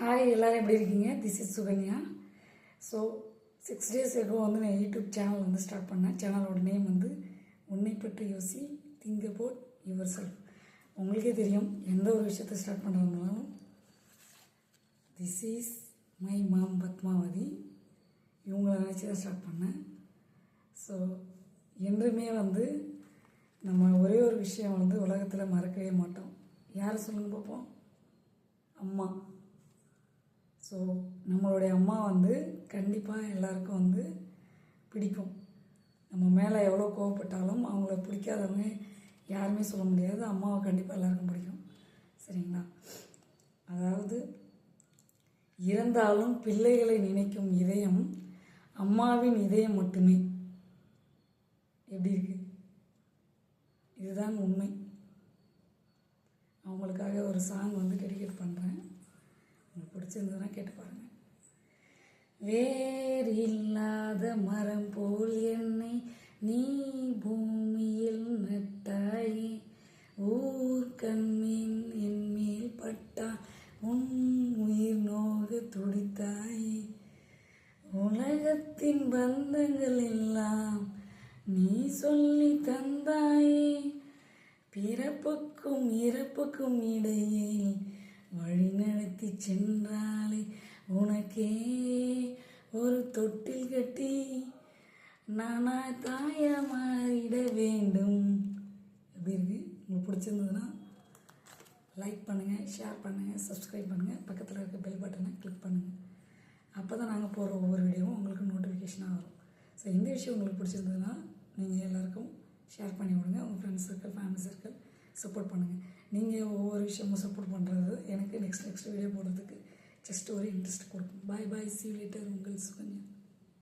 Hi எல்லோரும் எப்படி இருக்கீங்க? This is Sukanya. So 6 days ago நான் யூடியூப் சேனல் ஸ்டார்ட் பண்ணேன். சேனலோட நேம் உன்னை பற்றி யோசி, திங்க் அபவுட் யுவர் செல்ஃப். உங்களுக்கே தெரியும், எந்த ஒரு விஷயத்தை ஸ்டார்ட் பண்ணுறதுனாலும் this is my mom Padmavathi, இவங்கள நினச்சி தான் ஸ்டார்ட் பண்ணேன். ஸோ என்றுமே நம்ம ஒரே ஒரு விஷயம் உலகத்தில் மறக்கவே மாட்டோம். யாரை சொல்லுங்க பார்ப்போம்? அம்மா. ஸோ நம்மளுடைய அம்மா கண்டிப்பாக எல்லாருக்கும் பிடிக்கும். நம்ம மேலே எவ்வளோ கோவப்பட்டாலும் அவங்கள பிடிக்காதவங்க யாருமே சொல்ல முடியாது. அம்மாவை கண்டிப்பாக எல்லாருக்கும் பிடிக்கும். சரிங்களா? அதாவது இறந்தாலும் பிள்ளைகளை நினைக்கும் இதயம் அம்மாவின் இதயம் மட்டுமே. எப்படி இருக்கு? இதுதான் உண்மை. அவங்களுக்காக ஒரு சாங் டெடிகேட் பண்ணுறேன். உங்களுக்கு பிடிச்சிருந்ததுன்னா கேட்டு பாருங்கள். வேறு இல்லாத மரம் போல் என்னை நீ பூமியில் நட்டாயே, ஊர் கண்மீன் என் மேல் பட்டா உன் உயிர் நோக துடித்தாயே, உலகத்தின் பந்தங்கள் எல்லாம் நீ சொல்லி தந்தாயே, பிறப்புக்கும் இறப்புக்கும் இடையே வழி நடத்தி சென்றாலே, உனக்கே ஒரு தொட்டில் கட்டி நானா தாயா மாறிட வேண்டும். எப்படி இருக்கு? உங்களுக்கு பிடிச்சிருந்ததுன்னா லைக் பண்ணுங்கள், ஷேர் பண்ணுங்கள், சப்ஸ்கிரைப் பண்ணுங்கள், பக்கத்தில் இருக்க பெல் பட்டனை கிளிக் பண்ணுங்கள். அப்போ தான் நாங்கள் போடுற ஒவ்வொரு வீடியோவும் உங்களுக்கு நோட்டிஃபிகேஷனாக வரும். ஸோ இந்த விஷயம் உங்களுக்கு பிடிச்சிருந்ததுன்னா நீங்கள் எல்லாேருக்கும் ஷேர் பண்ணி விடுங்க. உங்கள் friends circle, family circle support பண்ணுங்கள். நீங்கள் ஒவ்வொரு விஷயமும் சப்போர்ட் பண்ணுறது எனக்கு நெக்ஸ்ட் வீடியோ போடுறதுக்கு ஜஸ்ட் ஒரு இன்ட்ரெஸ்ட் கொடுக்கும். பாய் பாய், see you later. உங்கள் சுகன்யா.